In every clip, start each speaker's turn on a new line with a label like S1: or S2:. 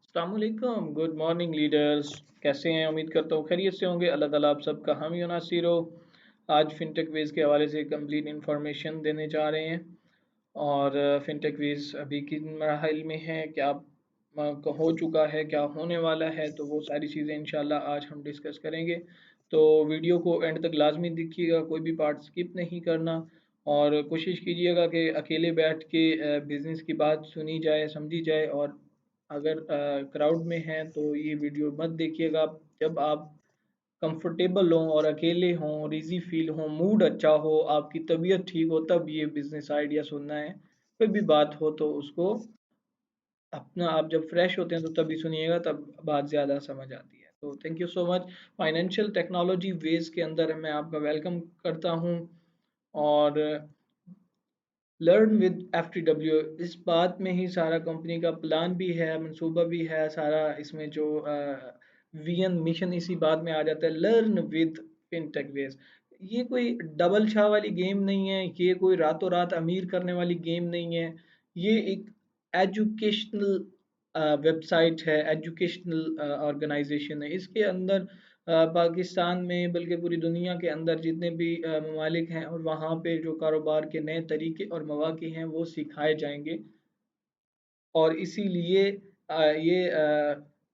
S1: अस्सलामुअलैकुम, good morning leaders. कैसे हैं? उम्मीद करता हूँ खैरियत से होंगे। अल्लाह ताला आप सबका हामी और नासिर हो। आज फिनटेक वेज के हवाले से कंप्लीट इन्फॉर्मेशन देने जा रहे हैं। और फिनटेक वेज अभी किन मराहल में है, क्या हो चुका है, क्या होने वाला है, तो वो सारी चीज़ें इंशाल्लाह आज हम डिस्कस करेंगे। तो वीडियो को एंड तक लाजमी देखिएगा, कोई भी पार्ट स्किप नहीं करना। और कोशिश कीजिएगा कि अकेले बैठ के बिज़नेस की बात सुनी जाए, समझी जाए। और अगर क्राउड में हैं तो ये वीडियो मत देखिएगा। जब आप कंफर्टेबल हों और अकेले हों और इजी फील हो, मूड अच्छा हो, आपकी तबीयत ठीक हो, तब ये बिजनेस आइडिया सुनना है। कोई भी बात हो तो उसको अपना, आप जब फ्रेश होते हैं तो तभी सुनिएगा, तब बात ज़्यादा समझ आती है। तो thank you so much. Financial technology ways के अंदर मैं आपका वेलकम करता हूँ। और लर्न विद FTW, इस बात में ही सारा कंपनी का प्लान भी है, मंसूबा भी है सारा। इसमें जो विजन मिशन इसी बात में आ जाता है, लर्न विद फिनटेक वेज। ये कोई डबल शाह वाली गेम नहीं है, ये कोई रातों रात अमीर करने वाली गेम नहीं है। ये एक एजुकेशनल वेबसाइट है, एजुकेशनल ऑर्गेनाइजेशन है। इसके अंदर पाकिस्तान में बल्कि पूरी दुनिया के अंदर जितने भी ममालिक हैं और वहाँ पे जो कारोबार के नए तरीके और मौक़े हैं वो सिखाए जाएंगे। और इसीलिए ये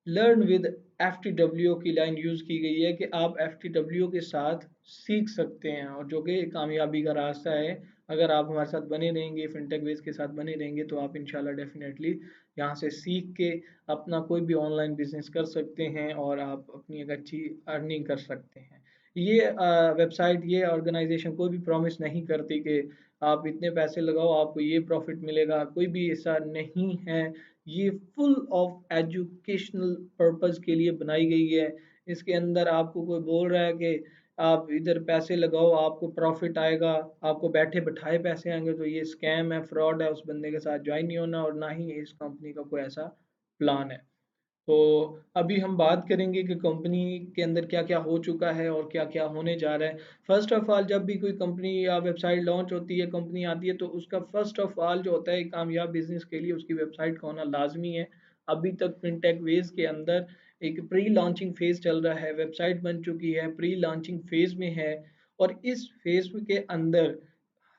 S1: लर्न विद FTW की लाइन यूज़ की गई है कि आप FTW के साथ सीख सकते हैं, और जो कि कामयाबी का रास्ता है। अगर आप हमारे साथ बने रहेंगे, फिनटेक वेज के साथ बने रहेंगे, तो आप इंशाल्लाह डेफिनेटली यहाँ से सीख के अपना कोई भी ऑनलाइन बिजनेस कर सकते हैं और आप अपनी एक अच्छी अर्निंग कर सकते हैं। ये वेबसाइट, ये ऑर्गेनाइजेशन कोई भी प्रॉमिस नहीं करती कि आप इतने पैसे लगाओ आपको ये प्रॉफिट मिलेगा, कोई भी ऐसा नहीं है। ये फुल ऑफ एजुकेशनल पर्पस के लिए बनाई गई है। इसके अंदर आपको कोई बोल रहा है कि आप इधर पैसे लगाओ आपको प्रॉफिट आएगा, आपको बैठे बिठाए पैसे आएंगे, तो ये स्कैम है, फ्रॉड है। उस बंदे के साथ ज्वाइन नहीं होना, और ना ही इस कंपनी का कोई ऐसा प्लान है। तो अभी हम बात करेंगे कि कंपनी के अंदर क्या क्या हो चुका है और क्या क्या होने जा रहा है। फर्स्ट ऑफ ऑल, जब भी कोई कंपनी या वेबसाइट लॉन्च होती है, कंपनी आती है, तो उसका फर्स्ट ऑफ ऑल जो होता है, एक कामयाब बिजनेस के लिए उसकी वेबसाइट का होना लाजमी है। अभी तक फिनटेक वेज के अंदर एक प्री लॉन्चिंग फेज चल रहा है, वेबसाइट बन चुकी है, प्री लॉन्चिंग फेज में है। और इस फेज के अंदर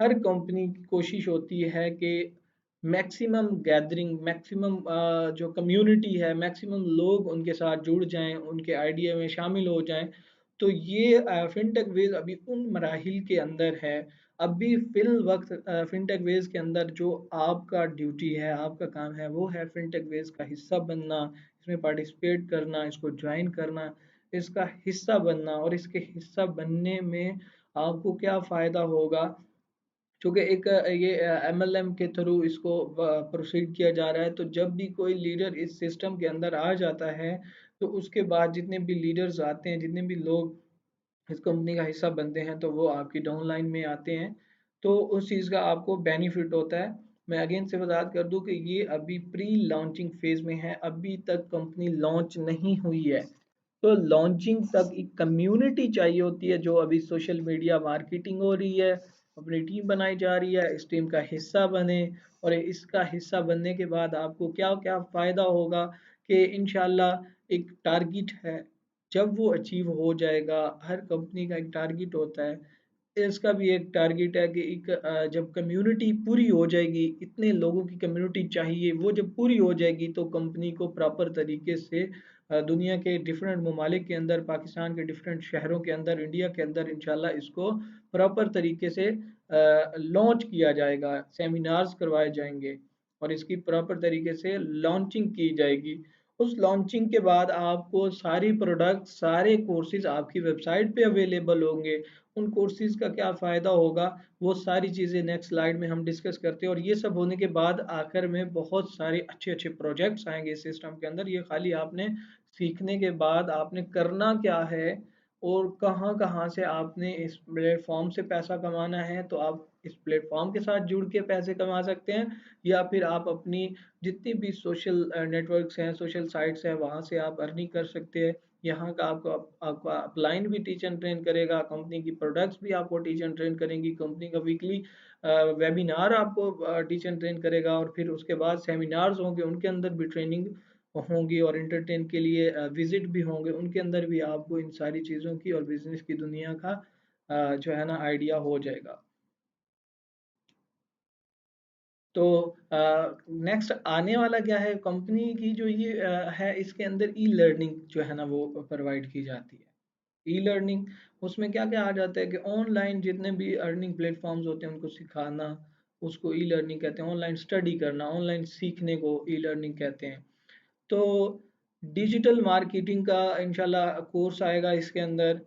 S1: हर कंपनी की कोशिश होती है कि मैक्सिमम गैदरिंग, मैक्सिमम जो कम्युनिटी है, मैक्सिमम लोग उनके साथ जुड़ जाएं, उनके आइडिया में शामिल हो जाएं। तो ये फिनटेक वेज अभी उन मराहिल के अंदर है। अभी फिल वक्त फिनटेक वेज के अंदर जो आपका ड्यूटी है, आपका काम है, वो है फिनटेक वेज का हिस्सा बनना, इसमें पार्टिसिपेट करना, इसको ज्वाइन करना, इसका हिस्सा बनना। और इसके हिस्सा बनने में आपको क्या फ़ायदा होगा, चूँकि एक ये MLM के थ्रू इसको प्रोसीड किया जा रहा है। तो जब भी कोई लीडर इस सिस्टम के अंदर आ जाता है, तो उसके बाद जितने भी लीडर्स आते हैं, जितने भी लोग इस कंपनी का हिस्सा बनते हैं, तो वो आपकी डाउनलाइन में आते हैं। तो उस चीज़ का आपको बेनिफिट होता है। मैं अगेन से वज़ाहत कर दूँ कि ये अभी प्री लॉन्चिंग फेज़ में है, अभी तक कंपनी लॉन्च नहीं हुई है। तो लॉन्चिंग तक एक कम्युनिटी चाहिए होती है, जो अभी सोशल मीडिया मार्केटिंग हो रही है, अपनी टीम बनाई जा रही है, इस टीम का हिस्सा बने। और इसका हिस्सा बनने के बाद आपको क्या क्या फ़ायदा होगा कि इंशाल्लाह एक टारगेट है, जब वो अचीव हो जाएगा, हर कंपनी का एक टारगेट होता है। इसका भी एक टारगेट है कि एक जब कम्युनिटी पूरी हो जाएगी, इतने लोगों की कम्युनिटी चाहिए, वो जब पूरी हो जाएगी तो कंपनी को प्रॉपर तरीके से दुनिया के डिफरेंट ममालिक के अंदर, पाकिस्तान के डिफरेंट शहरों के अंदर, इंडिया के अंदर इंशाल्लाह इसको प्रॉपर तरीके से लॉन्च किया जाएगा, सेमिनार्स करवाए जाएंगे और इसकी प्रॉपर तरीके से लॉन्चिंग की जाएगी। उस लॉन्चिंग के बाद आपको सारी प्रोडक्ट, सारे कोर्सेज आपकी वेबसाइट पे अवेलेबल होंगे। उन कोर्सेज का क्या फ़ायदा होगा, वो सारी चीज़ें नेक्स्ट स्लाइड में हम डिस्कस करते हैं। और ये सब होने के बाद आखिर में बहुत सारे अच्छे अच्छे प्रोजेक्ट्स आएंगे इस सिस्टम के अंदर। ये खाली आपने सीखने के बाद आपने करना क्या है और कहाँ कहाँ से आपने इस प्लेटफॉर्म से पैसा कमाना है, तो आप इस प्लेटफॉर्म के साथ जुड़ के पैसे कमा सकते हैं। या फिर आप अपनी जितनी भी सोशल नेटवर्क्स हैं, सोशल साइट्स हैं, वहाँ से आप अर्निंग कर सकते हैं। यहाँ का आपको आपका अपलाइन भी टीच एंड ट्रेन करेगा, कंपनी की प्रोडक्ट्स भी आपको टीच एंड ट्रेन करेंगी, कंपनी का वीकली वेबिनार आपको टीच एंड ट्रेन करेगा। और फिर उसके बाद सेमिनार्स होंगे, उनके अंदर भी ट्रेनिंग होंगी और एंटरटेन के लिए विजिट भी होंगे, उनके अंदर भी आपको इन सारी चीज़ों की और बिजनेस की दुनिया का जो है ना आइडिया हो जाएगा। तो नेक्स्ट आने वाला क्या है, कंपनी की जो ये है, इसके अंदर ई लर्निंग जो है ना वो प्रोवाइड की जाती है। ई लर्निंग उसमें क्या क्या आ जाता है कि ऑनलाइन जितने भी अर्निंग प्लेटफॉर्म्स होते हैं उनको सिखाना, उसको ई लर्निंग कहते हैं। ऑनलाइन स्टडी करना, ऑनलाइन सीखने को ई लर्निंग कहते हैं। तो डिजिटल मार्केटिंग का इंशाल्लाह कोर्स आएगा इसके अंदर।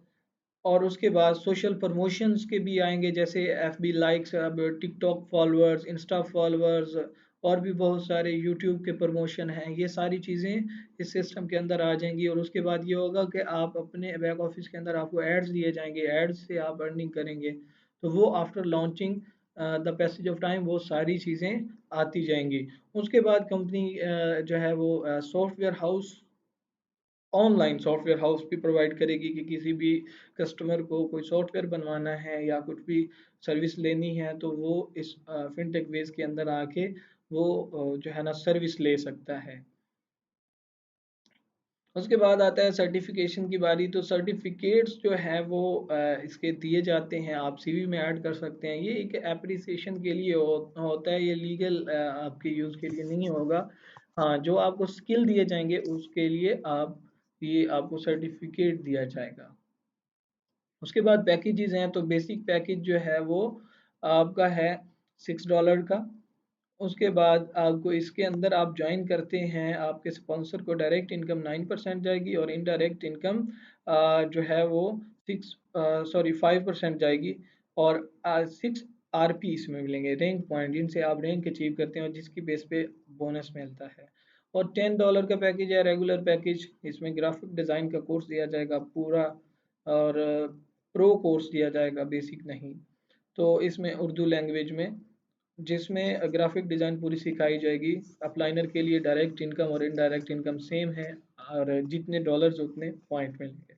S1: और उसके बाद सोशल प्रमोशंस के भी आएंगे, जैसे एफ बी लाइक्स, अब टिकटॉक फॉलोअर्स, इंस्टा फॉलोअर्स, और भी बहुत सारे यूट्यूब के प्रमोशन हैं। ये सारी चीज़ें इस सिस्टम के अंदर आ जाएंगी। और उसके बाद ये होगा कि आप अपने बैक ऑफिस के अंदर आपको एड्स दिए जाएंगे, एड्स से आप अर्निंग करेंगे। तो वो after launching the passage of time वो सारी चीज़ें आती जाएंगी। उसके बाद कंपनी जो है वो software house, online software house भी प्रोवाइड करेगी कि किसी भी कस्टमर को कोई सॉफ्टवेयर बनवाना है या कुछ भी सर्विस लेनी है तो वो इस फिनटेक वेज के अंदर आके वो जो है ना सर्विस ले सकता है। उसके बाद आता है सर्टिफिकेशन की बारी। तो सर्टिफिकेट्स जो है वो इसके दिए जाते हैं, आप सीवी में ऐड कर सकते हैं। ये एक एप्रिसिएशन के लिए होता है, ये लीगल आपके यूज़ के लिए नहीं होगा। हाँ, जो आपको स्किल दिए जाएंगे उसके लिए आप ये आपको सर्टिफिकेट दिया जाएगा। उसके बाद पैकेजेस हैं, तो बेसिक पैकेज जो है वो आपका है $6 का। उसके बाद आपको इसके अंदर आप ज्वाइन करते हैं, आपके स्पॉन्सर को डायरेक्ट इनकम 9% जाएगी और इनडायरेक्ट इनकम जो है वो 5% जाएगी। और 6 RP इसमें मिलेंगे, रैंक पॉइंट, जिनसे आप रैंक अचीव करते हैं और जिसकी बेस पे बोनस मिलता है। और $10 का पैकेज है रेगुलर पैकेज, इसमें ग्राफिक डिज़ाइन का कोर्स दिया जाएगा पूरा, और प्रो कोर्स दिया जाएगा, बेसिक नहीं। तो इसमें उर्दू लैंग्वेज में, जिसमें ग्राफिक डिज़ाइन पूरी सिखाई जाएगी। अपलाइनर के लिए डायरेक्ट इनकम और इनडायरेक्ट इनकम सेम है, और जितने डॉलर्स उतने पॉइंट मिलेंगे।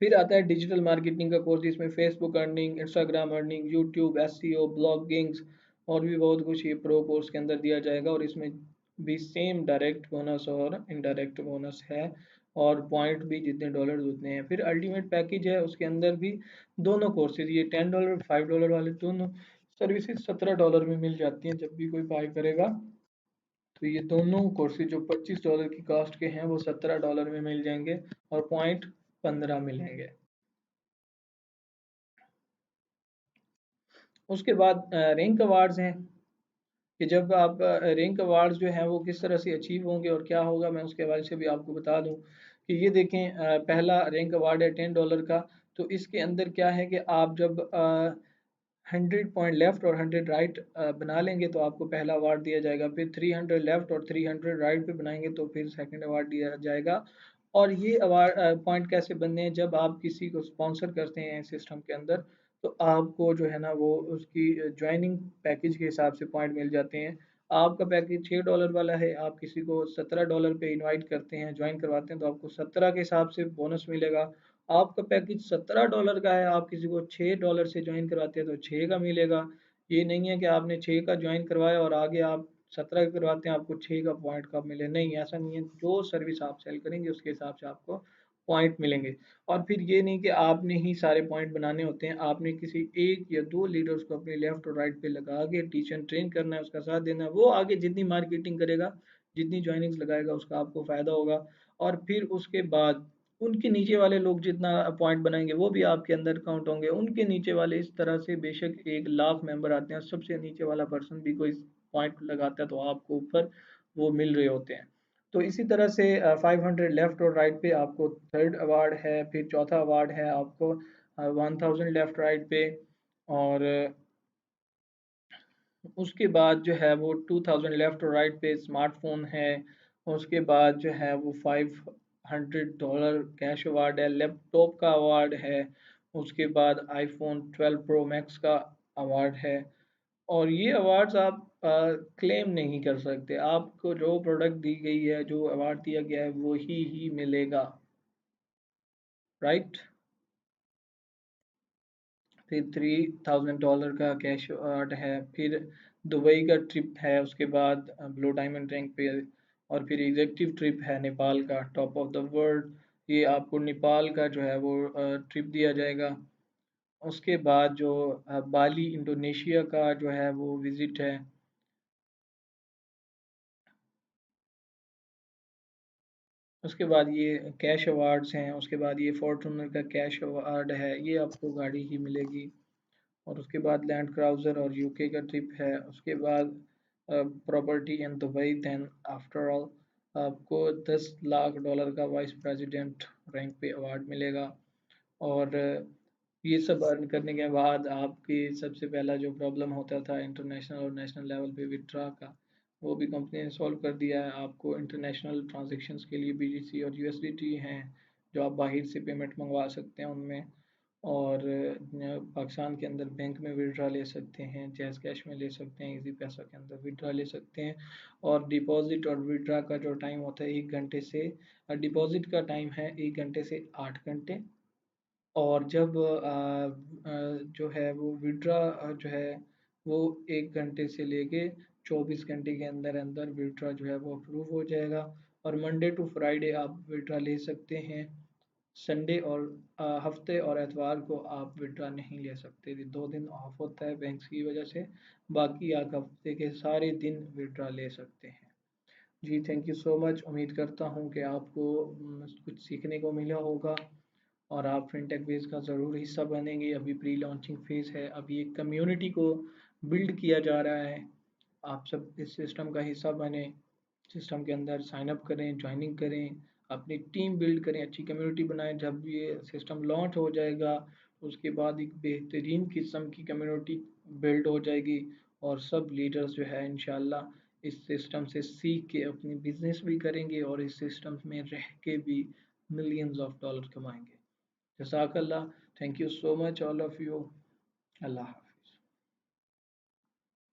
S1: फिर आता है डिजिटल मार्केटिंग का कोर्स, जिसमें Facebook earning, Instagram earning, YouTube SEO, bloggings और भी बहुत कुछ ये प्रो कोर्स के अंदर दिया जाएगा। और इसमें भी सेम डायरेक्ट बोनस और इनडायरेक्ट बोनस है, और पॉइंट भी जितने डॉलर उतने हैं। फिर अल्टीमेट पैकेज है, उसके अंदर भी दोनों कोर्सेज, ये $10 $5 वाले दोनों सर्विसेज $17 में मिल जाती हैं जब भी कोई बाय करेगा। तो ये दोनों कोर्सेज जो $25 की कास्ट के हैं वो $17 में मिल जाएंगे, और पॉइंट 15 मिलेंगे। उसके बाद रैंक अवार्ड्स हैं, कि जब आप रैंक अवार्ड्स जो हैं वो किस तरह से अचीव होंगे और क्या होगा, मैं उसके हवाले से भी आपको बता दूं। कि ये देखें, पहला रैंक अवार्ड है $10 का। तो इसके अंदर क्या है कि आप जब 100 पॉइंट लेफ्ट और 100 राइट बना लेंगे तो आपको पहला अवार्ड दिया जाएगा। फिर 300 लेफ्ट और 300 राइट पे बनाएंगे तो फिर सेकंड अवार्ड दिया जाएगा। और ये अवार्ड पॉइंट कैसे बनने हैं, जब आप किसी को स्पॉन्सर करते हैं सिस्टम के अंदर, तो आपको जो है ना वो उसकी ज्वाइनिंग पैकेज के हिसाब से पॉइंट मिल जाते हैं। आपका पैकेज $6 वाला है, आप किसी को $17 पे इनवाइट करते हैं, ज्वाइन करवाते हैं, तो आपको 17 के हिसाब से बोनस मिलेगा। आपका पैकेज $17 का है, आप किसी को $6 से ज्वाइन करवाते हैं तो 6 का मिलेगा। ये नहीं है कि आपने 6 का ज्वाइन करवाया और आगे आप 17 का करवाते हैं आपको 6 का पॉइंट कब मिले, नहीं, ऐसा नहीं है। जो सर्विस आप सेल करेंगे उसके हिसाब से आपको पॉइंट मिलेंगे। और फिर ये नहीं कि आपने ही सारे पॉइंट बनाने होते हैं, आपने किसी एक या दो लीडर्स को अपने लेफ्ट और राइट पे लगा के टीच एंड ट्रेन करना है, उसका साथ देना है। वो आगे जितनी मार्केटिंग करेगा, जितनी ज्वाइनिंग्स लगाएगा, उसका आपको फ़ायदा होगा। और फिर उसके बाद उनके नीचे वाले लोग जितना पॉइंट बनाएंगे वो भी आपके अंदर काउंट होंगे। उनके नीचे वाले, इस तरह से बेशक 1 लाख मेंबर आते हैं, सबसे नीचे वाला पर्सन भी कोई पॉइंट लगाता है तो आपको ऊपर वो मिल रहे होते हैं। तो इसी तरह से 500 लेफ्ट और राइट पे आपको थर्ड अवार्ड है। फिर चौथा अवार्ड है आपको 1000 लेफ्ट राइट पे। और उसके बाद जो है वो 2000 लेफ्ट और राइट पे स्मार्टफोन है। उसके बाद जो है वो $500 कैश अवार्ड है, लैपटॉप का अवार्ड है। उसके बाद आईफोन 12 प्रो मैक्स का अवार्ड है। और ये अवार्ड्स आप क्लेम नहीं कर सकते, आपको जो प्रोडक्ट दी गई है, जो अवार्ड दिया गया है, वो ही मिलेगा, राइट। फिर $3000 का कैश अवार्ड है। फिर दुबई का ट्रिप है। उसके बाद ब्लू डायमंड रैंक पे और फिर एग्जेक्टिव ट्रिप है नेपाल का, टॉप ऑफ द वर्ल्ड, ये आपको नेपाल का जो है वो ट्रिप दिया जाएगा। उसके बाद जो बाली इंडोनेशिया का जो है वो विजिट है। उसके बाद ये कैश अवार्ड्स हैं, उसके बाद ये फॉर्चूनर का कैश अवार्ड है, ये आपको गाड़ी ही मिलेगी। और उसके बाद लैंड क्राउज़र और यूके का ट्रिप है। उसके बाद property in Dubai, then after all आपको 10 लाख डॉलर का वाइस प्रेसिडेंट रैंक पे अवार्ड मिलेगा। और ये सब अर्न करने के बाद आपकी सबसे पहला जो प्रॉब्लम होता था इंटरनेशनल और नेशनल लेवल पे विड्रा का, वो भी कंपनी ने सॉल्व कर दिया है। आपको इंटरनेशनल ट्रांजैक्शंस के लिए बीजीसी और यूएसडीटी हैं जो आप बाहर से पेमेंट मंगवा सकते हैं उनमें। और पाकिस्तान के अंदर बैंक में विड्रा ले सकते हैं, जैज़ कैश में ले सकते हैं, इजी पैसा के अंदर विड्रा ले सकते हैं। और डिपॉजिट और विड्रा का जो टाइम होता है 1 घंटे से, डिपॉजिट का टाइम है 1 घंटे से 8 घंटे। और जब जो है वो विड्रा जो है वो 1 घंटे से लेके 24 घंटे के अंदर अंदर विड्रा जो है वो अप्रूव हो जाएगा। और मंडे टू फ्राइडे आप विड्रा ले सकते हैं। संडे और हफ्ते और एतवार को आप विड्रा नहीं ले सकते, 2 दिन ऑफ होता है बैंक की वजह से। बाकी आप हफ्ते के सारे दिन विड्रा ले सकते हैं। जी थैंक यू सो मच, उम्मीद करता हूँ कि आपको कुछ सीखने को मिला होगा और आप फिनटेक बेस का ज़रूर हिस्सा बनेंगे। अभी प्री लॉन्चिंग फेज़ है, अभी एक कम्युनिटी को बिल्ड किया जा रहा है। आप सब इस सिस्टम का हिस्सा बने, सिस्टम के अंदर साइन अप करें, ज्वाइनिंग करें, अपनी टीम बिल्ड करें, अच्छी कम्युनिटी बनाएं। जब ये सिस्टम लॉन्च हो जाएगा उसके बाद एक बेहतरीन किस्म की कम्युनिटी बिल्ड हो जाएगी। और सब लीडर्स जो है इंशाल्लाह इस सिस्टम से सीख के अपनी बिजनेस भी करेंगे और इस सिस्टम में रह के भी मिलियंस ऑफ डॉलर कमाएंगे। जज़ाकल्लाह, thank you so much all of you. अल्लाह हाफ़िज़।